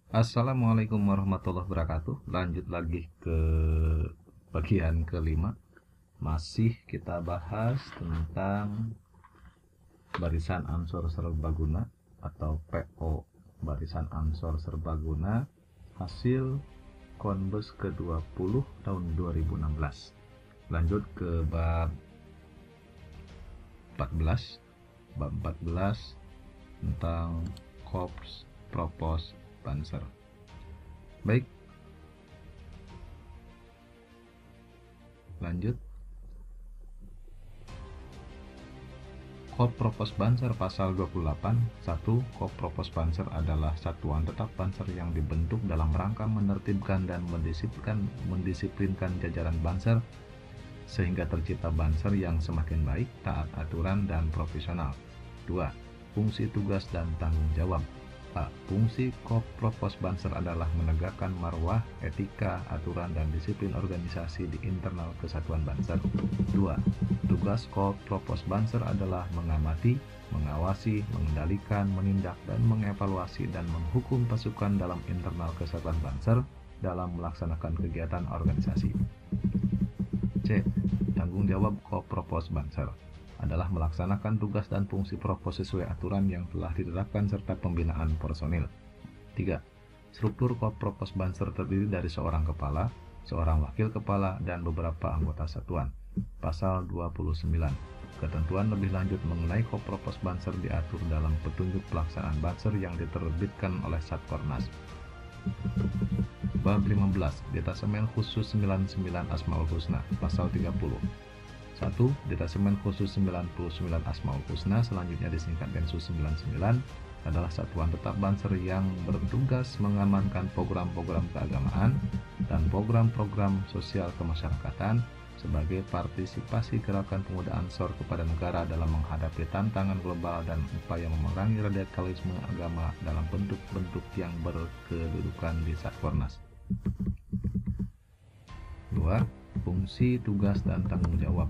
Assalamualaikum warahmatullahi wabarakatuh. Lanjut lagi ke bagian kelima. Masih kita bahas tentang barisan ansor serbaguna atau PO barisan ansor serbaguna hasil Konbes ke-20 tahun 2016. Lanjut ke bab 14. Bab 14 tentang Korps Propos Banser. Baik, lanjut. Korps Propos Banser pasal 28. 1. Korps Propos Banser adalah satuan tetap Banser yang dibentuk dalam rangka menertibkan dan mendisiplinkan jajaran Banser sehingga tercipta Banser yang semakin baik, taat aturan, dan profesional. 2. Fungsi, tugas, dan tanggung jawab. A. Fungsi Korps Propos Banser adalah menegakkan marwah, etika, aturan, dan disiplin organisasi di internal kesatuan Banser. 2. Tugas Korps Propos Banser adalah mengamati, mengawasi, mengendalikan, menindak, dan mengevaluasi dan menghukum pasukan dalam internal kesatuan Banser dalam melaksanakan kegiatan organisasi. C. Tanggung jawab Korps Propos Banser adalah melaksanakan tugas dan fungsi Propos sesuai aturan yang telah ditetapkan serta pembinaan personil. 3. Struktur Korps Propos Banser terdiri dari seorang kepala, seorang wakil kepala, dan beberapa anggota satuan. Pasal 29. Ketentuan lebih lanjut mengenai Korps Propos Banser diatur dalam petunjuk pelaksanaan Banser yang diterbitkan oleh Satkornas. Bab 15. Detasemen Khusus 99 Asmaul Husna. Pasal 30. 1. Detasemen Khusus 99 Asmaul Husna, selanjutnya disingkat Densus 99, adalah satuan tetap Banser yang bertugas mengamankan program-program keagamaan dan program-program sosial kemasyarakatan sebagai partisipasi gerakan pemuda Ansor kepada negara dalam menghadapi tantangan global dan upaya memerangi radikalisme agama dalam bentuk-bentuk yang berkedudukan di Satkornas. 2. Fungsi, tugas, dan tanggung jawab.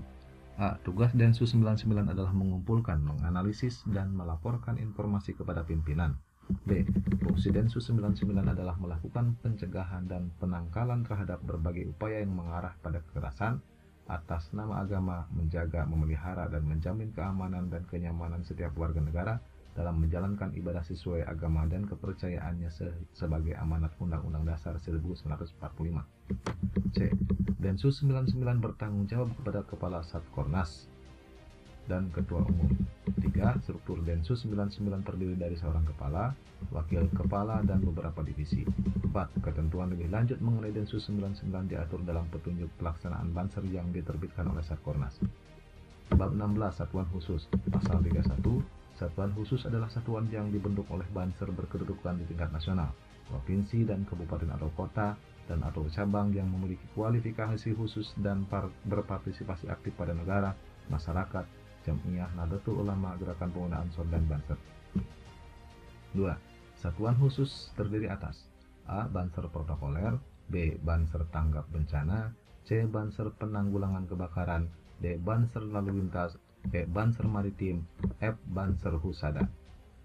A. Tugas Densus 99 adalah mengumpulkan, menganalisis, dan melaporkan informasi kepada pimpinan. B. Fungsi Densus 99 adalah melakukan pencegahan dan penangkalan terhadap berbagai upaya yang mengarah pada kekerasan atas nama agama, menjaga, memelihara, dan menjamin keamanan dan kenyamanan setiap warga negara dalam menjalankan ibadah sesuai agama dan kepercayaannya sebagai amanat Undang-Undang Dasar 1945. C. Densus 99 bertanggung jawab kepada Kepala Satkornas dan Ketua Umum. 3. Struktur Densus 99 terdiri dari seorang kepala, wakil kepala, dan beberapa divisi. 4. Ketentuan lebih lanjut mengenai Densus 99 diatur dalam petunjuk pelaksanaan Banser yang diterbitkan oleh Satkornas. Bab 16. Satuan Khusus. Pasal 31. Satuan Khusus adalah satuan yang dibentuk oleh Banser berkedudukan di tingkat nasional, provinsi, dan kabupaten atau kota, dan atau cabang yang memiliki kualifikasi khusus dan berpartisipasi aktif pada negara, masyarakat, Jamiah Nahdlatul Ulama, Gerakan Pemuda Ansor, dan Banser. 2. Satuan khusus terdiri atas A. Banser protokoler, B. Banser tanggap bencana, C. Banser penanggulangan kebakaran, D. Banser lalu lintas, E. Banser maritim, F. Banser husada.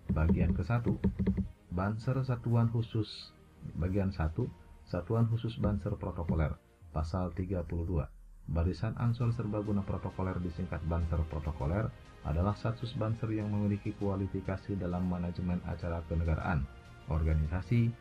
Bagian ke-1. Banser Satuan Khusus. Bagian 1. Satuan Khusus Banser Protokoler. Pasal 32. Barisan Ansor Serbaguna Protokoler disingkat Banser Protokoler adalah status Banser yang memiliki kualifikasi dalam manajemen acara kenegaraan, organisasi,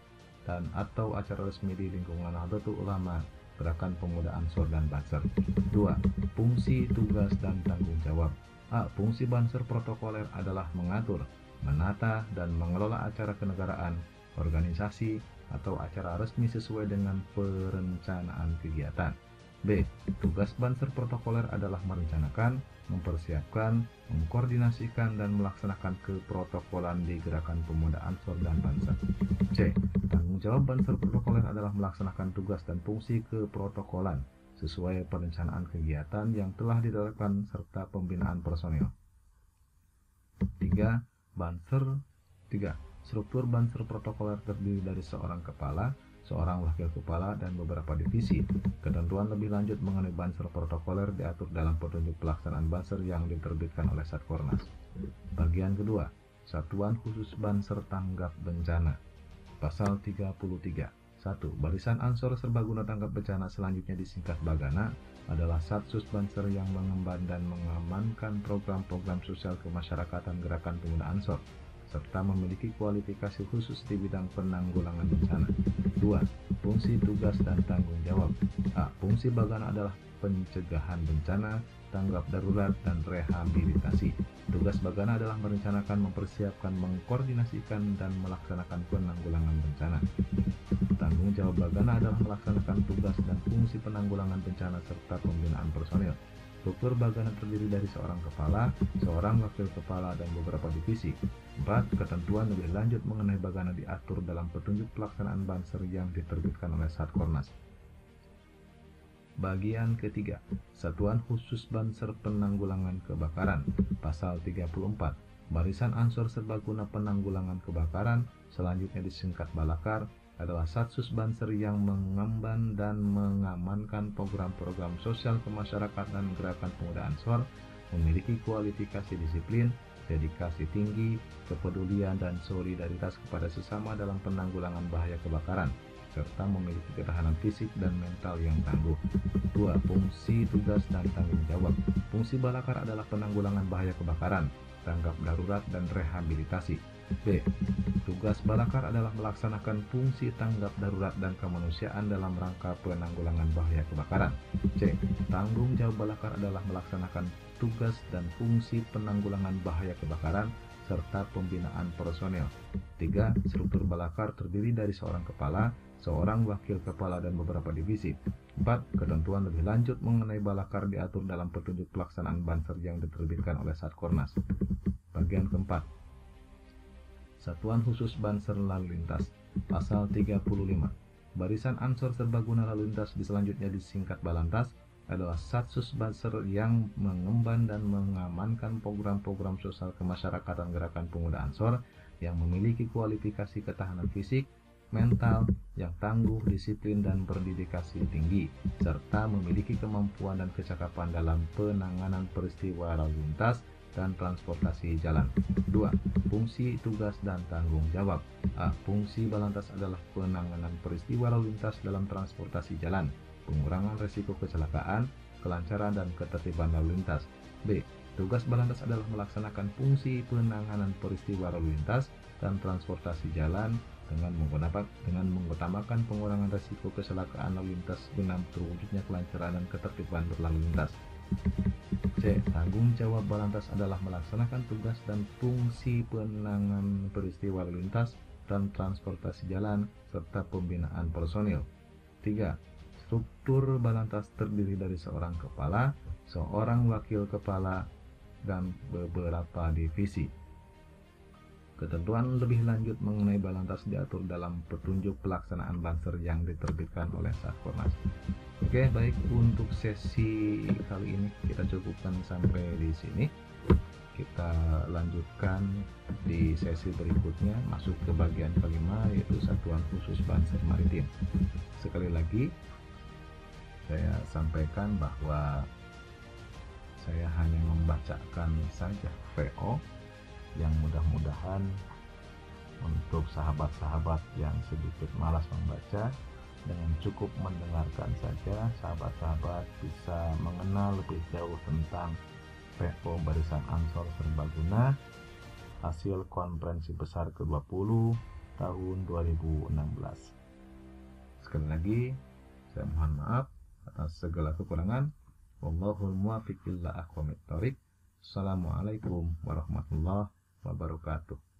dan atau acara resmi di lingkungan Nahdlatul Ulama, Gerakan Pemuda Ansor, dan Banser. 2. Fungsi, tugas, dan tanggung jawab. A. Fungsi Banser Protokoler adalah mengatur, menata, dan mengelola acara kenegaraan, organisasi, atau acara resmi sesuai dengan perencanaan kegiatan. B. Tugas Banser Protokoler adalah merencanakan, mempersiapkan, mengkoordinasikan, dan melaksanakan keprotokolan di Gerakan Pemuda Ansor dan Banser. C. Tanggung jawab Banser Protokoler adalah melaksanakan tugas dan fungsi keprotokolan sesuai perencanaan kegiatan yang telah ditetapkan serta pembinaan personil. 3. Struktur Banser Protokoler terdiri dari seorang kepala, seorang wakil kepala, dan beberapa divisi. Ketentuan lebih lanjut mengenai Banser Protokoler diatur dalam petunjuk pelaksanaan Banser yang diterbitkan oleh Satkornas. Bagian kedua. Satuan Khusus Banser Tanggap Bencana. Pasal 33. 1. Barisan Ansor Serbaguna Tanggap Bencana selanjutnya disingkat Bagana adalah Satsus Banser yang mengemban dan mengamankan program-program sosial kemasyarakatan gerakan pemuda Ansor serta memiliki kualifikasi khusus di bidang penanggulangan bencana. 2. Fungsi, tugas, dan tanggung jawab. A. Fungsi Bagana adalah pencegahan bencana, tanggap darurat, dan rehabilitasi. Tugas Bagana adalah merencanakan, mempersiapkan, mengkoordinasikan, dan melaksanakan penanggulangan bencana. Tanggung jawab Bagana adalah melaksanakan tugas dan fungsi penanggulangan bencana serta pembinaan personil. Struktur Bagana terdiri dari seorang kepala, seorang wakil kepala, dan beberapa divisi. 4. Ketentuan lebih lanjut mengenai Bagana diatur dalam petunjuk pelaksanaan Banser yang diterbitkan oleh Satkornas. Bagian ketiga. Satuan Khusus Banser Penanggulangan Kebakaran. Pasal 34. Barisan Ansor Serbaguna Penanggulangan Kebakaran, selanjutnya disingkat Balakar, adalah Satsus Banser yang mengemban dan mengamankan program-program sosial kemasyarakatan gerakan pemuda Ansor, memiliki kualifikasi disiplin, dedikasi tinggi, kepedulian, dan solidaritas kepada sesama dalam penanggulangan bahaya kebakaran, serta memiliki ketahanan fisik dan mental yang tangguh. 2. Fungsi, tugas, dan tanggung jawab. Fungsi Balakar adalah penanggulangan bahaya kebakaran, tanggap darurat, dan rehabilitasi. B. Tugas Balakar adalah melaksanakan fungsi tanggap darurat dan kemanusiaan dalam rangka penanggulangan bahaya kebakaran. C. Tanggung jawab Balakar adalah melaksanakan tugas dan fungsi penanggulangan bahaya kebakaran serta pembinaan personel. 3. Struktur Balakar terdiri dari seorang kepala, seorang wakil kepala, dan beberapa divisi. 4. Ketentuan lebih lanjut mengenai Balakar diatur dalam petunjuk pelaksanaan Banser yang diterbitkan oleh Satkornas. Bagian keempat. Satuan Khusus Banser Lalu Lintas. Pasal 35. Barisan Ansor Serbaguna Lalu Lintas selanjutnya disingkat Balantas adalah Satsus Banser yang mengemban dan mengamankan program-program sosial kemasyarakatan gerakan pemuda Ansor yang memiliki kualifikasi ketahanan fisik, mental yang tangguh, disiplin, dan berdedikasi tinggi, serta memiliki kemampuan dan kecakapan dalam penanganan peristiwa lalu lintas dan transportasi jalan. 2. Fungsi, tugas, dan tanggung jawab. A. Fungsi Balantas adalah penanganan peristiwa lalu lintas dalam transportasi jalan, pengurangan risiko kecelakaan, kelancaran, dan ketertiban lalu lintas. B. Tugas Balantas adalah melaksanakan fungsi penanganan peristiwa lalu lintas dan transportasi jalan dengan mengutamakan pengurangan risiko kecelakaan lalu lintas guna terwujudnya kelancaran dan ketertiban berlalu lintas. C. Tanggung jawab Balantas adalah melaksanakan tugas dan fungsi penanganan peristiwa lalu lintas dan transportasi jalan serta pembinaan personil. 3. Struktur Balantas terdiri dari seorang kepala, seorang wakil kepala, dan beberapa divisi. Ketentuan lebih lanjut mengenai Balantas diatur dalam petunjuk pelaksanaan Banser yang diterbitkan oleh Satkornas. Oke, baik, untuk sesi kali ini kita cukupkan sampai di sini. Kita lanjutkan di sesi berikutnya, masuk ke bagian kelima, yaitu Satuan Khusus Banser Maritim. Sekali lagi saya sampaikan bahwa saya hanya membacakan saja VO yang mudah-mudahan untuk sahabat-sahabat yang sedikit malas membaca, dengan cukup mendengarkan saja sahabat-sahabat bisa mengenal lebih jauh tentang PO Barisan Ansor Serbaguna hasil konferensi besar ke-20 tahun 2016. Sekali lagi saya mohon maaf atas segala kekurangan. Wallahul muwaffiq ila aqwamit thoriq. Assalamualaikum warahmatullahi wabarakatuh.